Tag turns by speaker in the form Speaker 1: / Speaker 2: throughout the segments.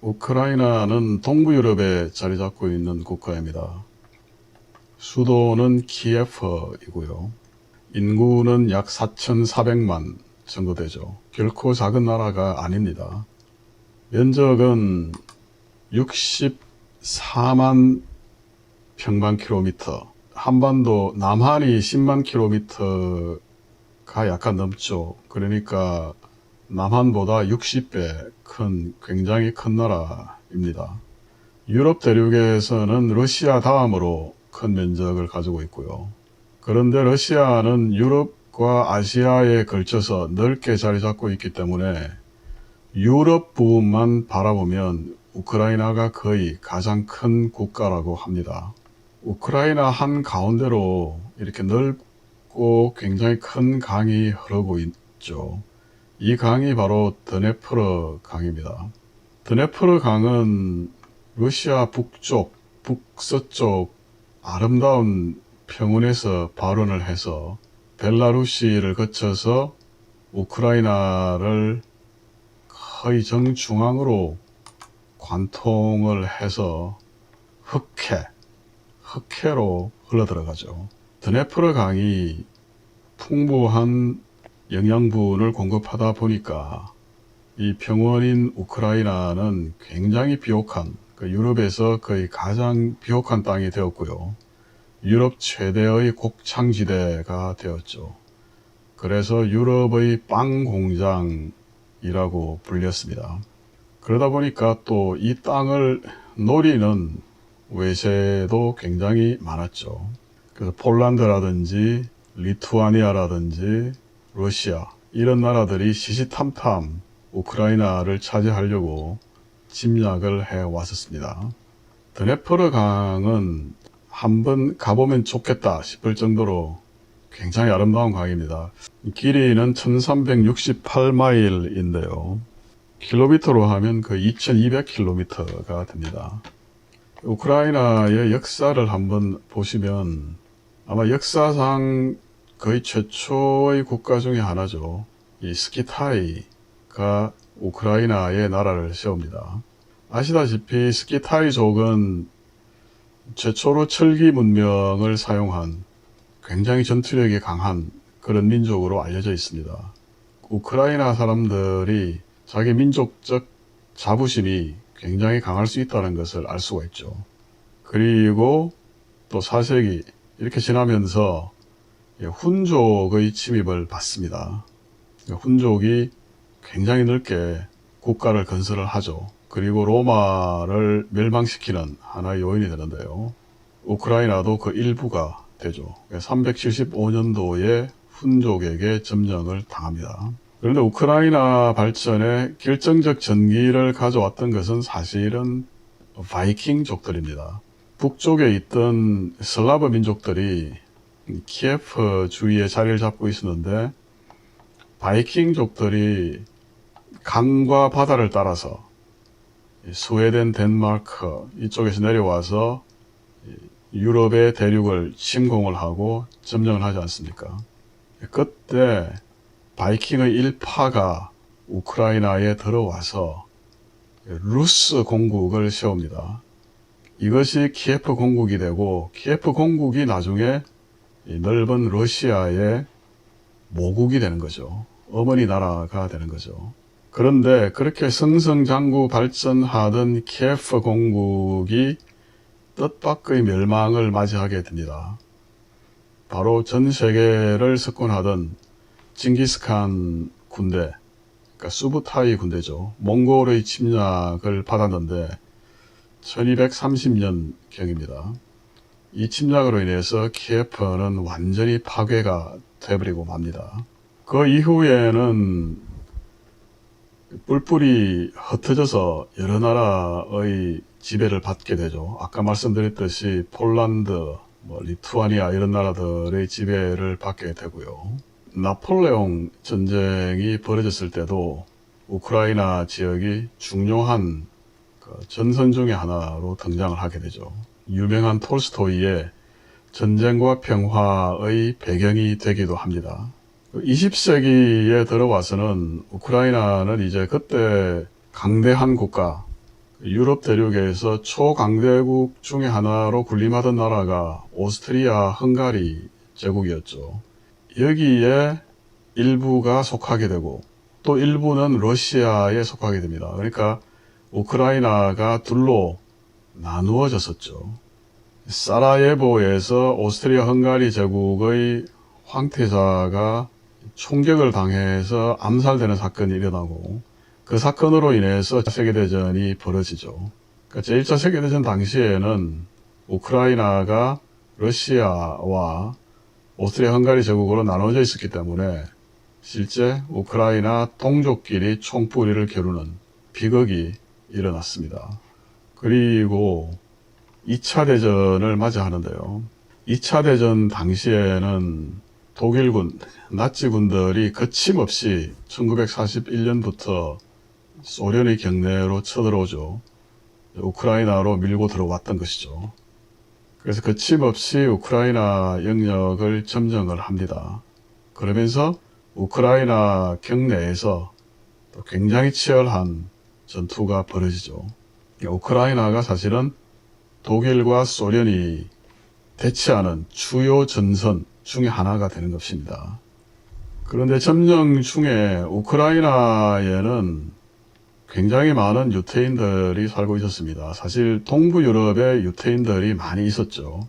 Speaker 1: 우크라이나는 동부 유럽에 자리 잡고 있는 국가입니다. 수도는 키예프이고요. 인구는 약 4,400만 정도 되죠. 결코 작은 나라가 아닙니다. 면적은 64만 평방킬로미터, 한반도 남한이 10만 킬로미터가 약간 넘죠. 그러니까 남한보다 60배 큰 굉장히 큰 나라입니다. 유럽 대륙에서는 러시아 다음으로 큰 면적을 가지고 있고요. 그런데 러시아는 유럽과 아시아에 걸쳐서 넓게 자리 잡고 있기 때문에 유럽 부분만 바라보면 우크라이나가 거의 가장 큰 국가라고 합니다. 우크라이나 한가운데로 이렇게 넓고 굉장히 큰 강이 흐르고 있죠. 이 강이 바로 드네프르 강입니다. 드네프르 강은 러시아 북쪽, 북서쪽 아름다운 평원에서 발원을 해서 벨라루시를 거쳐서 우크라이나를 거의 정중앙으로 관통을 해서 흑해로 흘러들어가죠. 드네프르 강이 풍부한 영양분을 공급하다 보니까 이 평원인 우크라이나는 굉장히 비옥한, 유럽에서 거의 가장 비옥한 땅이 되었고요. 유럽 최대의 곡창지대가 되었죠. 그래서 유럽의 빵 공장이라고 불렸습니다. 그러다 보니까 또 이 땅을 노리는 외세도 굉장히 많았죠. 그래서 폴란드라든지 리투아니아라든지 러시아 이런 나라들이 시시탐탐 우크라이나를 차지하려고 침략을 해왔었습니다. 드네프르 강은 한번 가보면 좋겠다 싶을 정도로 굉장히 아름다운 강입니다. 길이는 1368마일인데요. 킬로미터로 하면 거의 2200km가 됩니다. 우크라이나의 역사를 한번 보시면 아마 역사상 거의 최초의 국가 중에 하나죠. 이 스키타이가 우크라이나의 나라를 세웁니다. 아시다시피 스키타이족은 최초로 철기 문명을 사용한 굉장히 전투력이 강한 그런 민족으로 알려져 있습니다. 우크라이나 사람들이 자기 민족적 자부심이 굉장히 강할 수 있다는 것을 알 수가 있죠. 그리고 또 4세기 이렇게 지나면서 훈족의 침입을 받습니다. 훈족이 굉장히 넓게 국가를 건설을 하죠. 그리고 로마를 멸망시키는 하나의 요인이 되는데요. 우크라이나도 그 일부가 되죠. 375년도에 훈족에게 점령을 당합니다. 그런데 우크라이나 발전에 결정적 전기를 가져왔던 것은 사실은 바이킹족들입니다. 북쪽에 있던 슬라브 민족들이 키예프 주위에 자리를 잡고 있었는데 바이킹족들이 강과 바다를 따라서 스웨덴, 덴마크 이쪽에서 내려와서 유럽의 대륙을 침공을 하고 점령을 하지 않습니까? 그때 바이킹의 일파가 우크라이나에 들어와서 루스 공국을 세웁니다. 이것이 키예프 공국이 되고 키예프 공국이 나중에 넓은 러시아의 모국이 되는 거죠. 어머니 나라가 되는 거죠. 그런데 그렇게 승승장구 발전하던 키예프 공국이 뜻밖의 멸망을 맞이하게 됩니다. 바로 전 세계를 석권하던 징기스칸 군대, 그러니까 수부타이 군대죠. 몽골의 침략을 받았는데 1230년경입니다. 이 침략으로 인해서 키예프는 완전히 파괴가 되어버리고 맙니다. 그 이후에는 뿔뿔이 흩어져서 여러 나라의 지배를 받게 되죠. 아까 말씀드렸듯이 폴란드, 리투아니아 이런 나라들의 지배를 받게 되고요. 나폴레옹 전쟁이 벌어졌을 때도 우크라이나 지역이 중요한 전선 중의 하나로 등장을 하게 되죠. 유명한 톨스토이의 전쟁과 평화의 배경이 되기도 합니다. 20세기에 들어와서는 우크라이나는 이제 그때 강대한 국가, 유럽 대륙에서 초강대국 중의 하나로 군림하던 나라가 오스트리아 헝가리 제국이었죠. 여기에 일부가 속하게 되고 또 일부는 러시아에 속하게 됩니다. 그러니까 우크라이나가 둘로 나누어졌었죠. 사라예보에서 오스트리아 헝가리 제국의 황태자가 총격을 당해서 암살되는 사건이 일어나고 그 사건으로 인해서 세계대전이 벌어지죠. 그러니까 제1차 세계대전 당시에는 우크라이나가 러시아와 오스트리아 헝가리 제국으로 나눠져 있었기 때문에 실제 우크라이나 동족끼리 총뿌리를 겨루는 비극이 일어났습니다. 그리고 2차 대전을 맞이하는데요. 2차 대전 당시에는 독일군, 나치군들이 거침없이 1941년부터 소련의 경내로 쳐들어오죠. 우크라이나로 밀고 들어왔던 것이죠. 그래서 거침없이 우크라이나 영역을 점령을 합니다. 그러면서 우크라이나 경내에서 또 굉장히 치열한 전투가 벌어지죠. 우크라이나가 사실은 독일과 소련이 대치하는 주요 전선 중에 하나가 되는 것입니다. 그런데 점령 중에 우크라이나에는 굉장히 많은 유태인들이 살고 있었습니다. 사실 동부 유럽에 유태인들이 많이 있었죠.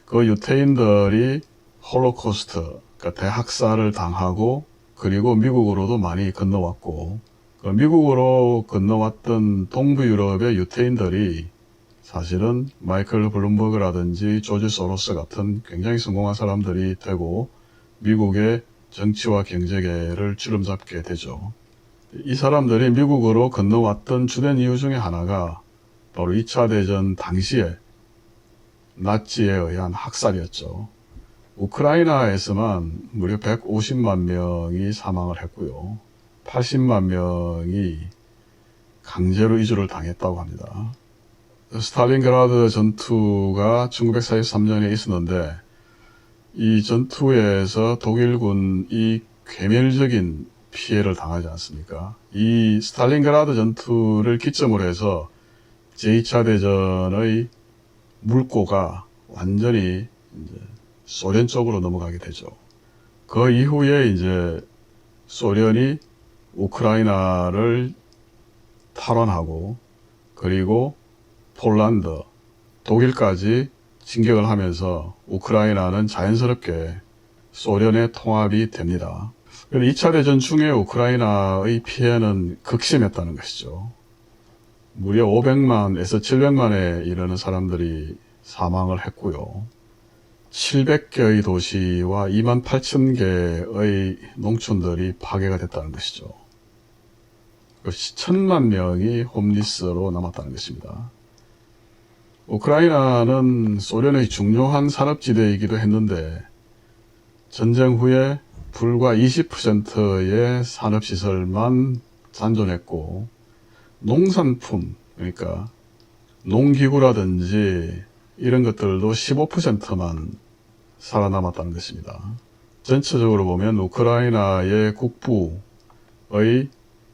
Speaker 1: 그 유태인들이 홀로코스트, 그러니까 대학살을 당하고 그리고 미국으로도 많이 건너왔고 그 미국으로 건너왔던 동부 유럽의 유태인들이 사실은 마이클 블룸버그라든지 조지 소로스 같은 굉장히 성공한 사람들이 되고 미국의 정치와 경제계를 주름잡게 되죠. 이 사람들이 미국으로 건너왔던 주된 이유 중에 하나가 바로 2차 대전 당시에 나치에 의한 학살이었죠. 우크라이나에서만 무려 150만 명이 사망을 했고요. 80만 명이 강제로 이주를 당했다고 합니다. 스탈린그라드 전투가 1943년에 있었는데 이 전투에서 독일군이 괴멸적인 피해를 당하지 않습니까? 이 스탈린그라드 전투를 기점으로 해서 제2차 대전의 물꼬가 완전히 이제 소련 쪽으로 넘어가게 되죠. 그 이후에 이제 소련이 우크라이나를 탈환하고 그리고 폴란드, 독일까지 진격을 하면서 우크라이나는 자연스럽게 소련의 통합이 됩니다. 2차 대전 중에 우크라이나의 피해는 극심했다는 것이죠. 무려 500만에서 700만에 이르는 사람들이 사망을 했고요. 700개의 도시와 2만 8천 개의 농촌들이 파괴가 됐다는 것이죠. 1000만 명이 홈리스로 남았다는 것입니다. 우크라이나는 소련의 중요한 산업지대이기도 했는데 전쟁 후에 불과 20%의 산업시설만 잔존했고 농산품, 그러니까 농기구라든지 이런 것들도 15%만 살아남았다는 것입니다. 전체적으로 보면 우크라이나의 국부의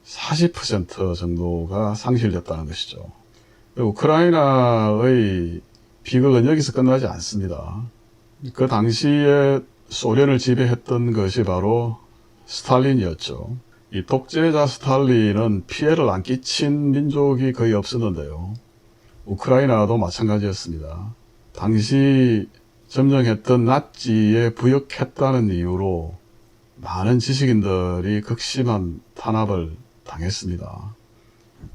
Speaker 1: 40% 정도가 상실됐다는 것이죠. 우크라이나의 비극은 여기서 끝나지 않습니다. 그 당시에 소련을 지배했던 것이 바로 스탈린이었죠. 이 독재자 스탈린은 피해를 안 끼친 민족이 거의 없었는데요. 우크라이나도 마찬가지였습니다. 당시 점령했던 나치에 부역했다는 이유로 많은 지식인들이 극심한 탄압을 당했습니다.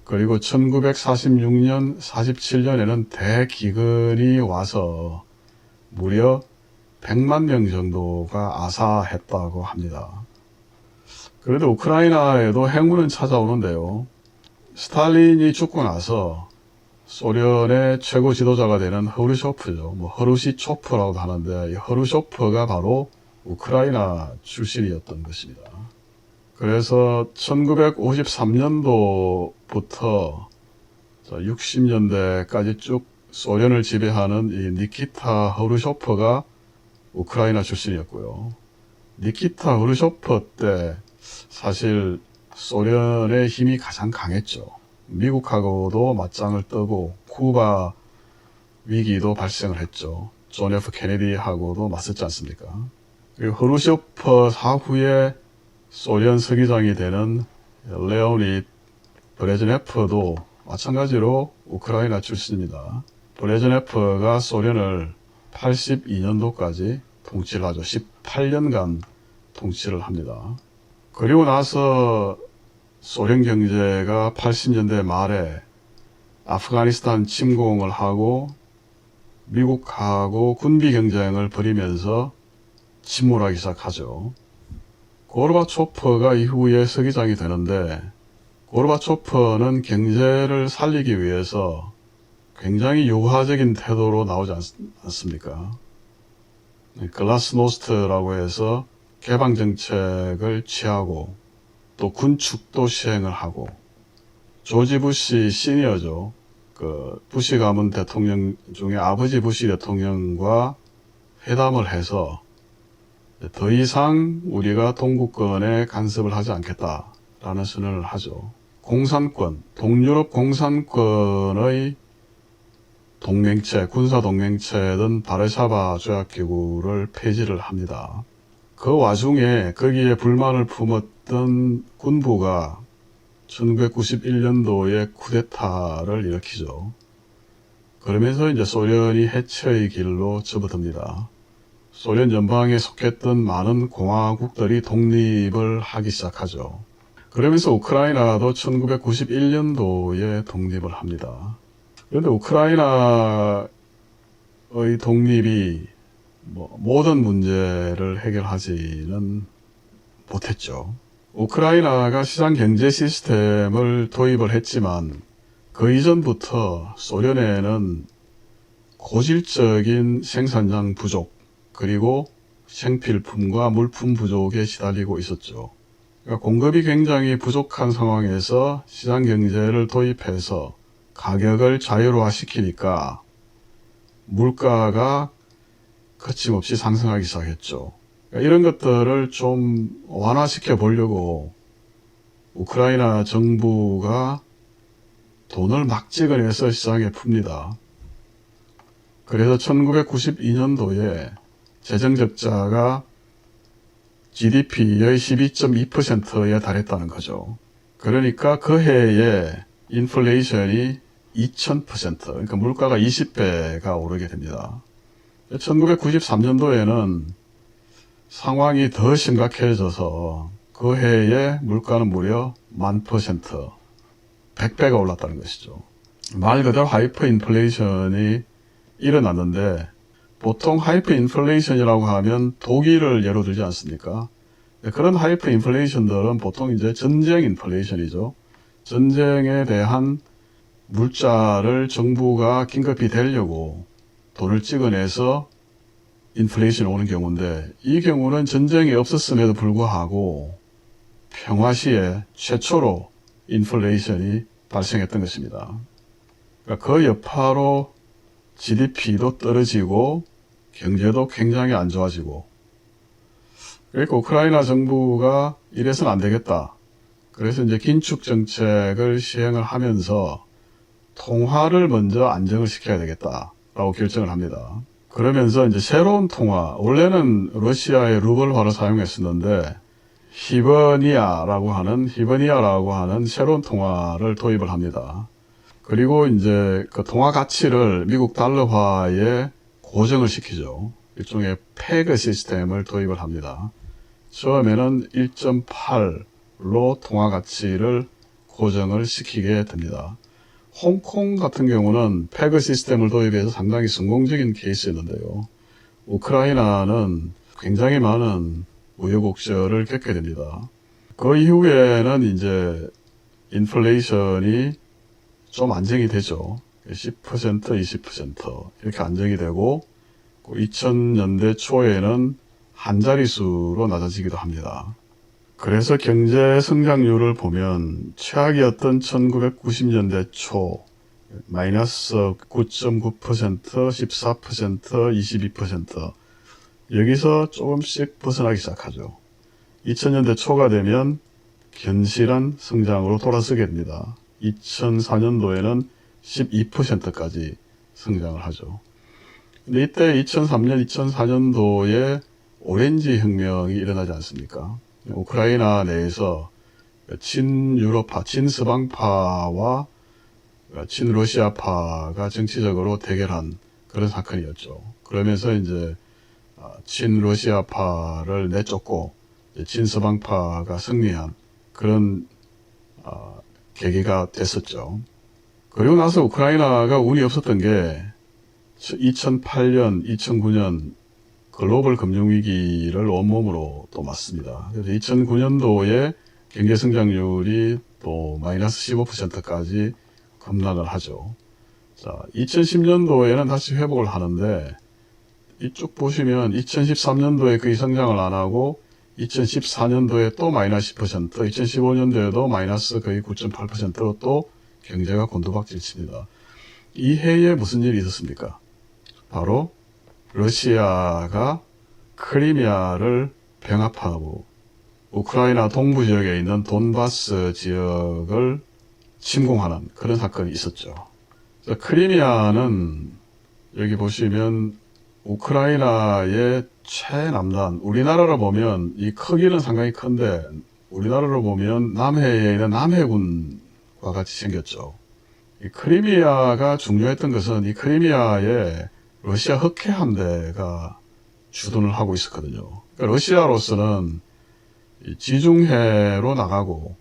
Speaker 1: 그리고 1946년, 47년에는 대기근이 와서 무려 100만 명 정도가 아사했다고 합니다. 그래도 우크라이나에도 행운은 찾아오는데요. 스탈린이 죽고 나서 소련의 최고 지도자가 되는 허르쇼프죠. 허루시초프라고도 하는데 이 허루쇼프가 바로 우크라이나 출신이었던 것입니다. 그래서 1953년도부터 60년대까지 쭉 소련을 지배하는 이 니키타 허루쇼프가 우크라이나 출신이었고요. 니키타 허루쇼프 때 사실 소련의 힘이 가장 강했죠. 미국하고도 맞짱을 뜨고 쿠바 위기도 발생을 했죠. 존 F 케네디하고도 맞섰지 않습니까? 그리고 흐루쇼프 사후에 소련 서기장이 되는 레오니드 브레즈네프도 마찬가지로 우크라이나 출신입니다. 브레즈네프가 소련을 82년도까지 통치를 하죠. 18년간 통치를 합니다. 그리고 나서 소련 경제가 80년대 말에 아프가니스탄 침공을 하고 미국하고 군비 경쟁을 벌이면서 침몰하기 시작하죠. 고르바초프가 이후에 서기장이 되는데 고르바초프는 경제를 살리기 위해서 굉장히 유화적인 태도로 나오지 않습니까? 글라스노스트라고 해서 개방정책을 취하고 또 군축도 시행을 하고 조지 부시 시니어죠. 그 부시 가문 대통령 중에 아버지 부시 대통령과 회담을 해서 더 이상 우리가 동구권에 간섭을 하지 않겠다라는 선언을 하죠. 공산권, 동유럽 공산권의 동맹체, 군사동맹체든 바르샤바 조약기구를 폐지를 합니다. 그 와중에 거기에 불만을 품었던 군부가 1991년도에 쿠데타를 일으키죠. 그러면서 이제 소련이 해체의 길로 접어듭니다. 소련 연방에 속했던 많은 공화국들이 독립을 하기 시작하죠. 그러면서 우크라이나도 1991년도에 독립을 합니다. 그런데 우크라이나의 독립이 모든 문제를 해결하지는 못했죠. 우크라이나가 시장 경제 시스템을 도입을 했지만 그 이전부터 소련에는 고질적인 생산량 부족 그리고 생필품과 물품 부족에 시달리고 있었죠. 그러니까 공급이 굉장히 부족한 상황에서 시장 경제를 도입해서 가격을 자유로화시키니까 물가가 거침없이 상승하기 시작했죠. 그러니까 이런 것들을 좀 완화시켜 보려고 우크라이나 정부가 돈을 막 찍어내서 시장에 풉니다. 그래서 1992년도에 재정적자가 GDP의 12.2%에 달했다는 거죠. 그러니까 그 해에 인플레이션이 2000%, 그러니까 물가가 20배가 오르게 됩니다. 1993년도에는 상황이 더 심각해져서 그 해에 물가는 무려 1000%, 100배가 올랐다는 것이죠. 말 그대로 하이퍼 인플레이션이 일어났는데 보통 하이퍼 인플레이션이라고 하면 독일을 예로 들지 않습니까? 그런 하이퍼 인플레이션들은 보통 이제 전쟁 인플레이션이죠. 전쟁에 대한 물자를 정부가 긴급히 대려고 돈을 찍어내서 인플레이션이 오는 경우인데 이 경우는 전쟁이 없었음에도 불구하고 평화 시에 최초로 인플레이션이 발생했던 것입니다. 그러니까 그 여파로 GDP도 떨어지고 경제도 굉장히 안 좋아지고 그러니까 우크라이나 정부가 이래서는 안 되겠다. 그래서 이제 긴축 정책을 시행을 하면서 통화를 먼저 안정을 시켜야 되겠다라고 결정을 합니다. 그러면서 이제 새로운 통화, 원래는 러시아의 루블화를 사용했었는데 히버니아라고 하는 새로운 통화를 도입을 합니다. 그리고 이제 그 통화 가치를 미국 달러화에 고정을 시키죠. 일종의 페그 시스템을 도입을 합니다. 처음에는 1.8로 통화 가치를 고정을 시키게 됩니다. 홍콩 같은 경우는 페그 시스템을 도입해서 상당히 성공적인 케이스였는데요. 우크라이나는 굉장히 많은 우여곡절을 겪게 됩니다. 그 이후에는 이제 인플레이션이 좀 안정이 되죠. 10%, 20% 이렇게 안정이 되고 2000년대 초에는 한 자릿수로 낮아지기도 합니다. 그래서 경제 성장률을 보면 최악이었던 1990년대 초 마이너스 9.9%, 14%, 22% 여기서 조금씩 벗어나기 시작하죠. 2000년대 초가 되면 견실한 성장으로 돌아서게 됩니다. 2004년도에는 12%까지 성장을 하죠. 근데 이때 2003년, 2004년도에 오렌지 혁명이 일어나지 않습니까? 우크라이나 내에서 친유럽파, 친서방파와 친러시아파가 정치적으로 대결한 그런 사건이었죠. 그러면서 이제 친러시아파를 내쫓고 친서방파가 승리한 그런 계기가 됐었죠. 그리고 나서 우크라이나가 운이 없었던 게 2008년, 2009년 글로벌 금융위기를 온몸으로 또 맞습니다. 그래서 2009년도에 경제성장률이 또 마이너스 15%까지 급락을 하죠. 자, 2010년도에는 다시 회복을 하는데 이쪽 보시면 2013년도에 거의 성장을 안 하고 2014년도에 또 마이너스 10%, 2015년도에도 마이너스 거의 9.8%로 또 경제가 곤두박질 칩니다. 이 해에 무슨 일이 있었습니까? 바로 러시아가 크리미아를 병합하고 우크라이나 동부 지역에 있는 돈바스 지역을 침공하는 그런 사건이 있었죠. 크리미아는 여기 보시면 우크라이나의 최남단, 우리나라로 보면 이 크기는 상당히 큰데 우리나라로 보면 남해에 있는 남해군과 같이 생겼죠. 이 크리미아가 중요했던 것은 이 크리미아에 러시아 흑해 함대가 주둔을 하고 있었거든요. 그러니까 러시아로서는 지중해로 나가고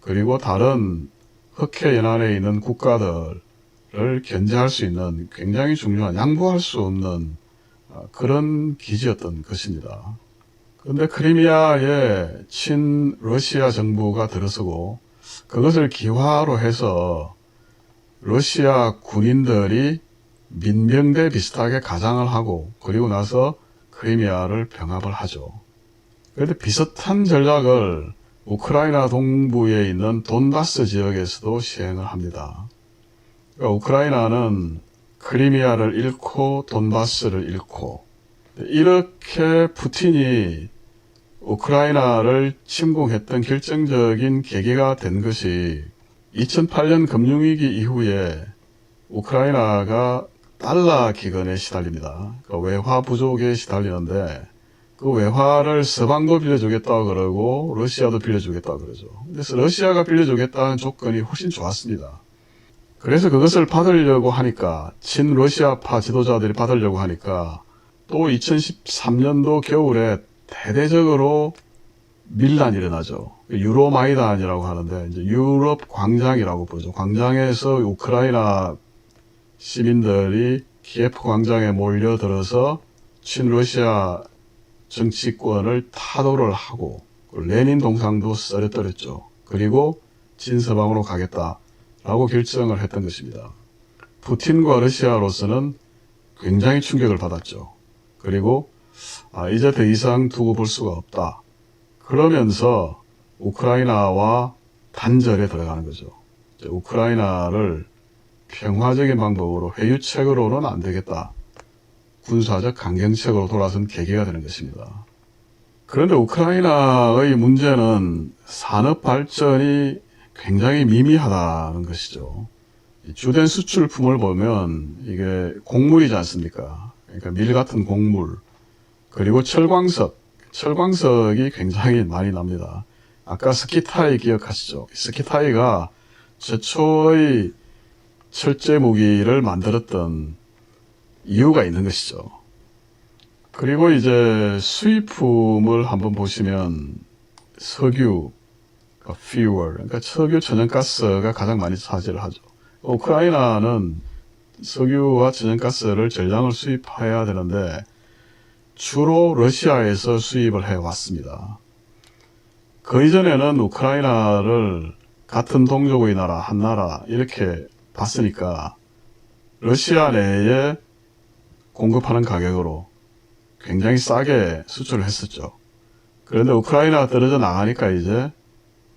Speaker 1: 그리고 다른 흑해 연안에 있는 국가들을 견제할 수 있는 굉장히 중요한 양보할 수 없는 그런 기지였던 것입니다. 그런데 크리미아에 친러시아 정부가 들어서고 그것을 기화로 해서 러시아 군인들이 민병대 비슷하게 가장을 하고 그리고 나서 크리미아를 병합을 하죠. 그런데 비슷한 전략을 우크라이나 동부에 있는 돈바스 지역에서도 시행을 합니다. 그러니까 우크라이나는 크리미아를 잃고 돈바스를 잃고 이렇게 푸틴이 우크라이나를 침공했던 결정적인 계기가 된 것이 2008년 금융위기 이후에 우크라이나가 달러 기근에 시달립니다. 그러니까 외화 부족에 시달리는데 그 외화를 서방도 빌려주겠다고 그러고 러시아도 빌려주겠다고 그러죠. 그래서 러시아가 빌려주겠다는 조건이 훨씬 좋았습니다. 그래서 그것을 받으려고 하니까 친러시아파 지도자들이 받으려고 하니까 또 2013년도 겨울에 대대적으로 밀란이 일어나죠. 유로마이단이라고 하는데 이제 유럽 광장이라고 부르죠. 광장에서 우크라이나 시민들이 키예프 광장에 몰려들어서 친러시아 정치권을 타도를 하고 레닌 동상도 썰어뜨렸죠. 그리고 친서방으로 가겠다라고 결정을 했던 것입니다. 푸틴과 러시아로서는 굉장히 충격을 받았죠. 그리고 이제 더 이상 두고 볼 수가 없다. 그러면서 우크라이나와 단절에 들어가는 거죠. 우크라이나를 평화적인 방법으로 회유책으로는 안 되겠다. 군사적 강경책으로 돌아선 계기가 되는 것입니다. 그런데 우크라이나의 문제는 산업 발전이 굉장히 미미하다는 것이죠. 주된 수출품을 보면 이게 곡물이지 않습니까? 그러니까 밀 같은 곡물, 그리고 철광석이 굉장히 많이 납니다. 아까 스키타이 기억하시죠? 스키타이가 최초의 철제 무기를 만들었던 이유가 있는 것이죠. 그리고 이제 수입품을 한번 보시면 석유, fuel, 그러니까 석유 천연가스가 가장 많이 차지를 하죠. 우크라이나는 석유와 천연가스를 전량을 수입해야 되는데 주로 러시아에서 수입을 해왔습니다. 그 이전에는 우크라이나를 같은 동족의 나라, 한 나라 이렇게 봤으니까 러시아 내에 공급하는 가격으로 굉장히 싸게 수출을 했었죠. 그런데 우크라이나가 떨어져 나가니까 이제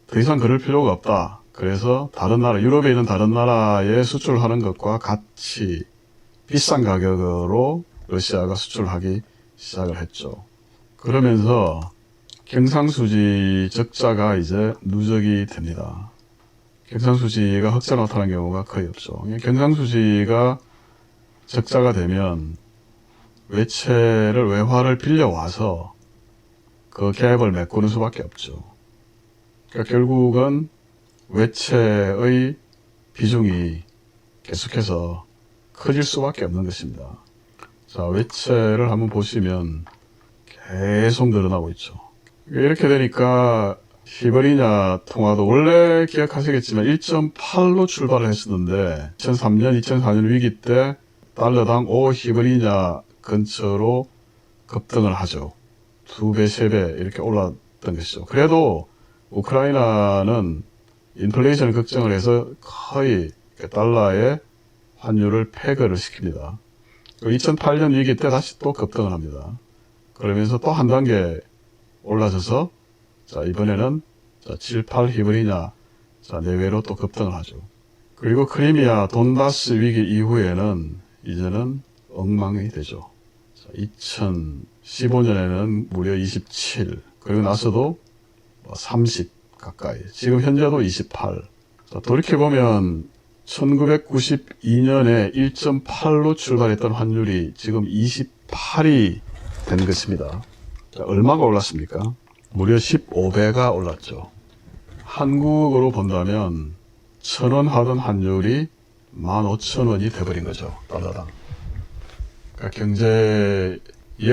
Speaker 1: 더 이상 그럴 필요가 없다. 그래서 다른 나라, 유럽에 있는 다른 나라에 수출하는 것과 같이 비싼 가격으로 러시아가 수출하기 시작을 했죠. 그러면서 경상수지 적자가 이제 누적이 됩니다. 경상수지가 흑자로 나타나는 경우가 거의 없죠. 경상수지가 적자가 되면 외화를 빌려와서 그 갭을 메꾸는 수밖에 없죠. 그러니까 결국은 외채의 비중이 계속해서 커질 수밖에 없는 것입니다. 자, 외채를 한번 보시면 계속 늘어나고 있죠. 이렇게 되니까 히브리냐 통화도 원래 기억하시겠지만 1.8로 출발을 했었는데 2003년, 2004년 위기 때 달러당 5 히브리냐 근처로 급등을 하죠. 2배, 3배 이렇게 올랐던 것이죠. 그래도 우크라이나는 인플레이션을 걱정을 해서 거의 달러의 환율을 패거를 시킵니다. 2008년 위기 때 다시 또 급등을 합니다. 그러면서 또 한 단계 올라서서 자, 이번에는 7, 8 히브리냐 내외로 또 급등을 하죠. 그리고 크리미아 돈바스 위기 이후에는 이제는 엉망이 되죠. 2015년에는 무려 27, 그리고 나서도 30 가까이, 지금 현재도 28. 자, 돌이켜보면 1992년에 1.8로 출발했던 환율이 지금 28이 된 것입니다. 자, 얼마가 올랐습니까? 무려 15배가 올랐죠. 한국으로 본다면 1,000원 하던 환율이 15,000원이 돼버린 거죠. 달러당. 그러니까 경제에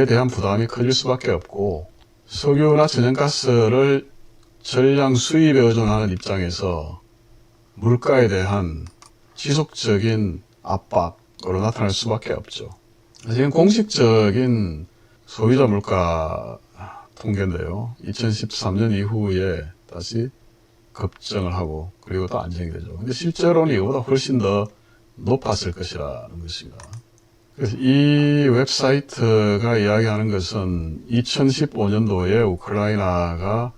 Speaker 1: 대한 부담이 커질 수밖에 없고, 석유나 천연가스를 전량 수입에 의존하는 입장에서 물가에 대한 지속적인 압박으로 나타날 수밖에 없죠. 지금 공식적인 소비자 물가 통계인데요. 2013년 이후에 다시 급증을 하고 그리고 또 안정이 되죠. 근데 실제로는 이거보다 훨씬 더 높았을 것이라는 것입니다. 그래서 이 웹사이트가 이야기하는 것은 2015년도에 우크라이나가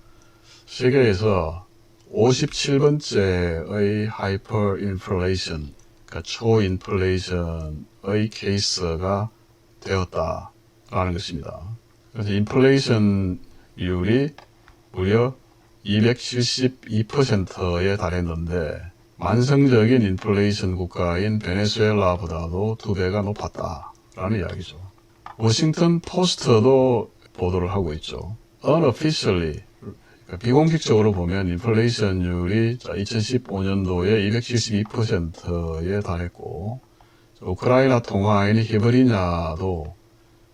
Speaker 1: 세계에서 57번째의 하이퍼 인플레이션, 그러니까 초인플레이션의 케이스가 되었다라는 것입니다. 그래서 인플레이션율이 무려 272%에 달했는데 만성적인 인플레이션 국가인 베네수엘라보다도 2배가 높았다라는 이야기죠. 워싱턴 포스트도 보도를 하고 있죠. Unofficially, 그러니까 비공식적으로 보면 인플레이션율이 2015년도에 272%에 달했고, 우크라이나 통화인 히브리냐도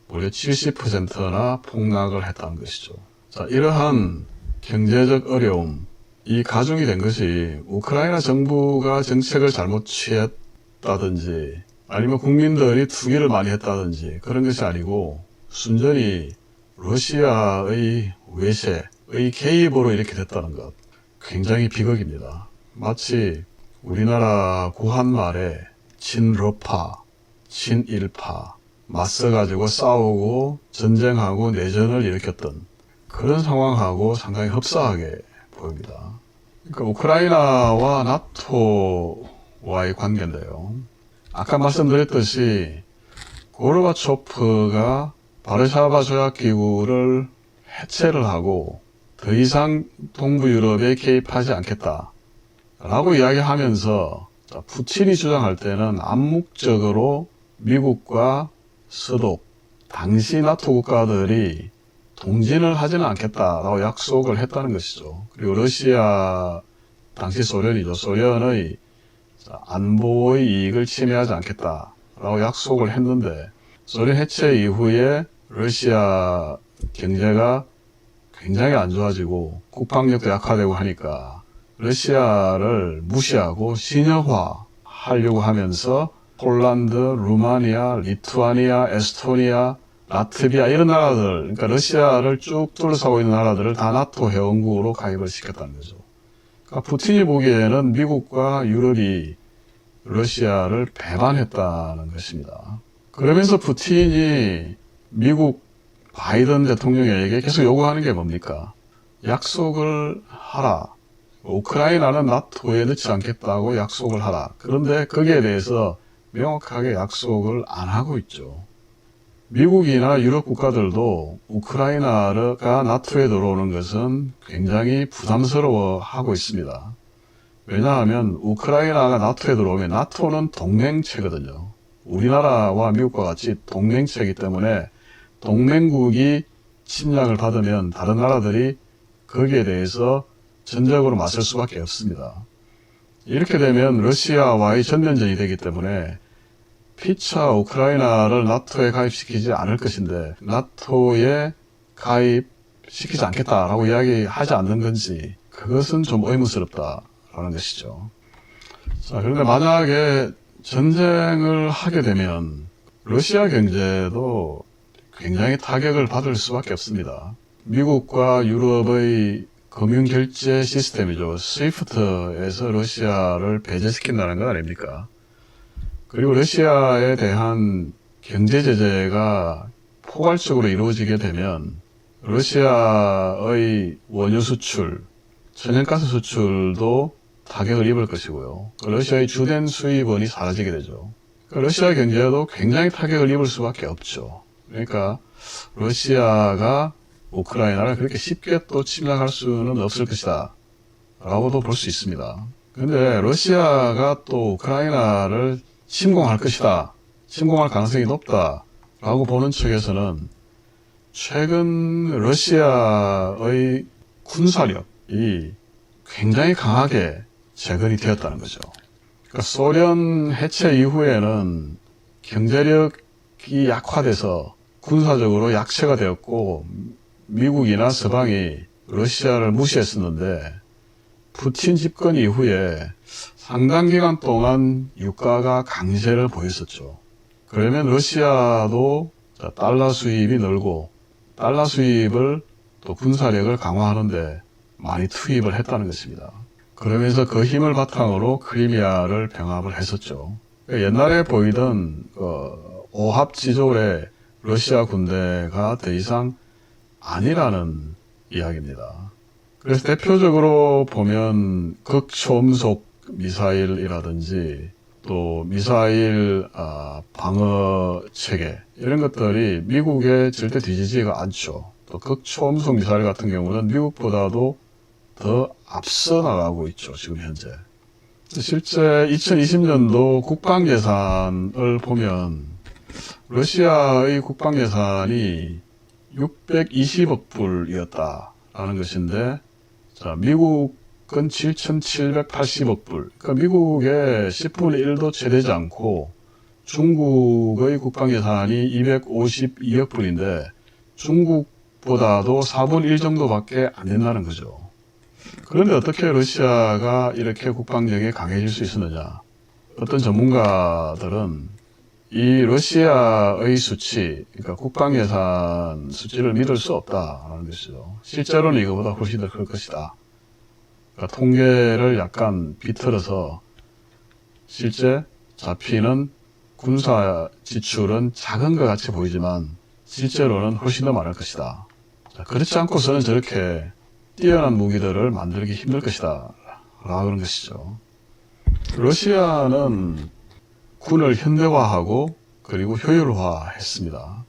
Speaker 1: 무려 70%나 폭락을 했다는 것이죠. 자, 이러한 경제적 어려움, 이 가중이 된 것이 우크라이나 정부가 정책을 잘못 취했다든지 아니면 국민들이 투기를 많이 했다든지 그런 것이 아니고 순전히 러시아의 외세의 개입으로 이렇게 됐다는 것, 굉장히 비극입니다. 마치 우리나라 구한말에 친러파, 친일파 맞서가지고 싸우고 전쟁하고 내전을 일으켰던 그런 상황하고 상당히 흡사하게 보입니다. 그러니까 우크라이나와 나토와의 관계인데요. 아까 말씀드렸듯이 고르바초프가 바르샤바 조약기구를 해체를 하고 더 이상 동부 유럽에 개입하지 않겠다라고 이야기하면서 푸틴이 주장할 때는 암묵적으로 미국과 서독, 당시 나토 국가들이 동진을 하지는 않겠다라고 약속을 했다는 것이죠. 그리고 러시아, 당시 소련이죠. 소련의 안보의 이익을 침해하지 않겠다라고 약속을 했는데 소련 해체 이후에 러시아 경제가 굉장히 안 좋아지고 국방력도 약화되고 하니까 러시아를 무시하고 신여화 하려고 하면서 폴란드, 루마니아, 리투아니아, 에스토니아, 라트비아 이런 나라들, 그러니까 러시아를 쭉 둘러싸고 있는 나라들을 다 나토 회원국으로 가입을 시켰다는 거죠. 그러니까 푸틴이 보기에는 미국과 유럽이 러시아를 배반했다는 것입니다. 그러면서 푸틴이 미국 바이든 대통령에게 계속 요구하는 게 뭡니까? 약속을 하라. 우크라이나는 나토에 넣지 않겠다고 약속을 하라. 그런데 거기에 대해서 명확하게 약속을 안 하고 있죠. 미국이나 유럽 국가들도 우크라이나가 나토에 들어오는 것은 굉장히 부담스러워하고 있습니다. 왜냐하면 우크라이나가 나토에 들어오면 나토는 동맹체거든요. 우리나라와 미국과 같이 동맹체이기 때문에 동맹국이 침략을 받으면 다른 나라들이 거기에 대해서 전적으로 맞설 수밖에 없습니다. 이렇게 되면 러시아와의 전면전이 되기 때문에 피차 우크라이나를 나토에 가입시키지 않을 것인데 나토에 가입시키지 않겠다라고 이야기하지 않는 건지 그것은 좀 의문스럽다라는 것이죠. 자, 그런데 만약에 전쟁을 하게 되면 러시아 경제도 굉장히 타격을 받을 수밖에 없습니다. 미국과 유럽의 금융결제 시스템이죠. 스위프트에서 러시아를 배제시킨다는 것 아닙니까? 그리고 러시아에 대한 경제 제재가 포괄적으로 이루어지게 되면 러시아의 원유 수출, 천연가스 수출도 타격을 입을 것이고요. 러시아의 주된 수입원이 사라지게 되죠. 러시아 경제도 굉장히 타격을 입을 수밖에 없죠. 그러니까 러시아가 우크라이나를 그렇게 쉽게 또 침략할 수는 없을 것이다 라고도 볼 수 있습니다. 그런데 러시아가 또 우크라이나를 침공할 것이다, 침공할 가능성이 높다 라고 보는 측에서는 최근 러시아의 군사력이 굉장히 강하게 재건이 되었다는 거죠. 그러니까 소련 해체 이후에는 경제력이 약화돼서 군사적으로 약체가 되었고 미국이나 서방이 러시아를 무시했었는데 푸틴 집권 이후에 상당 기간 동안 유가가 강세를 보였었죠. 그러면 러시아도 달러 수입이 늘고 달러 수입을 또 군사력을 강화하는데 많이 투입을 했다는 것입니다. 그러면서 그 힘을 바탕으로 크리미아를 병합을 했었죠. 옛날에 보이던 오합지졸의 러시아 군대가 더 이상 아니라는 이야기입니다. 그래서 대표적으로 보면 극초음속 미사일이라든지 또 미사일 방어 체계 이런 것들이 미국에 절대 뒤지지가 않죠. 또 극초음속 미사일 같은 경우는 미국보다도 더 앞서 나가고 있죠, 지금 현재. 실제 2020년도 국방예산을 보면 러시아의 국방예산이 620억 불이었다라는 것인데, 자, 미국은 7,780억 불. 그러니까 미국의 10분의 1도 채 되지 않고 중국의 국방예산이 252억 불인데 중국보다도 4분의 1 정도밖에 안 된다는 거죠. 그런데 어떻게 러시아가 이렇게 국방력이 강해질 수 있었느냐? 어떤 전문가들은 이 러시아의 수치, 그러니까 국방예산 수치를 믿을 수 없다라는 것이죠. 실제로는 이거보다 훨씬 더 클 것이다. 그러니까 통계를 약간 비틀어서 실제 잡히는 군사 지출은 작은 것 같이 보이지만 실제로는 훨씬 더 많을 것이다. 자, 그렇지 않고서는 저렇게 뛰어난 무기들을 만들기 힘들 것이다 라는 것이죠. 러시아는 군을 현대화하고 그리고 효율화했습니다.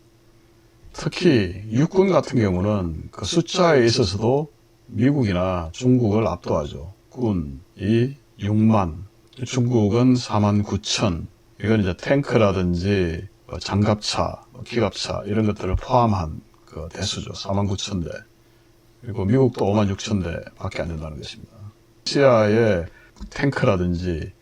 Speaker 1: 특히 육군 같은 경우는 그 숫자에 있어서도 미국이나 중국을 압도하죠. 군이 6만, 중국은 4만 9천. 이건 이제 탱크라든지 장갑차, 기갑차 이런 것들을 포함한 그 대수죠. 4만 9천 대. 그리고 미국도 5만 6천 대밖에 안 된다는 것입니다. 러시아의 탱크라든지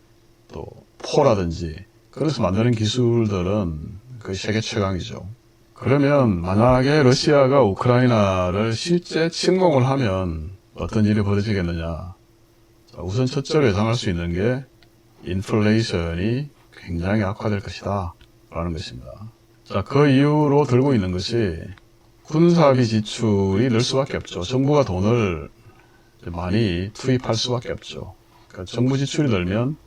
Speaker 1: 또 포라든지 그래서 만드는 기술들은 그 세계 최강이죠. 그러면 만약에 러시아가 우크라이나를 실제 침공을 하면 어떤 일이 벌어지겠느냐? 자, 우선 첫째로 예상할 수 있는 게 인플레이션이 굉장히 악화될 것이다 라는 것입니다. 자, 그 이유로 들고 있는 것이 군사비 지출이 늘 수밖에 없죠. 정부가 돈을 많이 투입할 수밖에 없죠. 그러니까 정부 지출이 늘면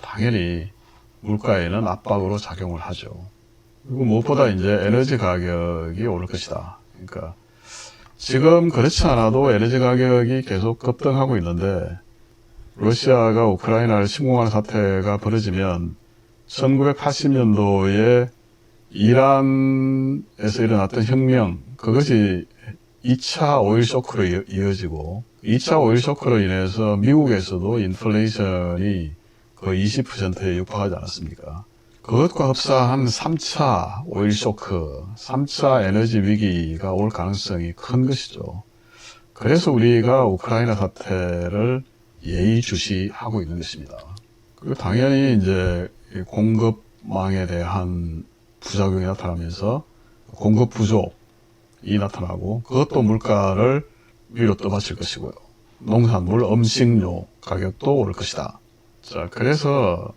Speaker 1: 당연히 물가에는 압박으로 작용을 하죠. 그리고 무엇보다 이제 에너지 가격이 오를 것이다. 그러니까 지금 그렇지 않아도 에너지 가격이 계속 급등하고 있는데 러시아가 우크라이나를 침공하는 사태가 벌어지면 1980년도에 이란에서 일어났던 혁명, 그것이 2차 오일 쇼크로 이어지고 2차 오일 쇼크로 인해서 미국에서도 인플레이션이 거의 20%에 육박하지 않았습니까? 그것과 흡사한 3차 오일 쇼크, 3차 에너지 위기가 올 가능성이 큰 것이죠. 그래서 우리가 우크라이나 사태를 예의주시하고 있는 것입니다. 그리고 당연히 이제 공급망에 대한 부작용이 나타나면서 공급 부족이 나타나고 그것도 물가를 위로 떠받칠 것이고요. 농산물, 음식료 가격도 오를 것이다. 자, 그래서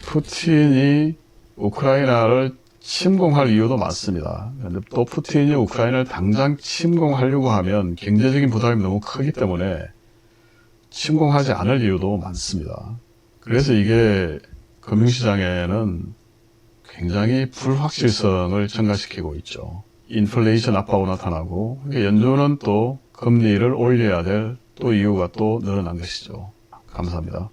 Speaker 1: 푸틴이 우크라이나를 침공할 이유도 많습니다. 그런데 또 푸틴이 우크라이나를 당장 침공하려고 하면 경제적인 부담이 너무 크기 때문에 침공하지 않을 이유도 많습니다. 그래서 이게 금융시장에는 굉장히 불확실성을 증가시키고 있죠. 인플레이션 압박으로 나타나고 연준은 또 금리를 올려야 될 또 이유가 또 늘어난 것이죠. 감사합니다.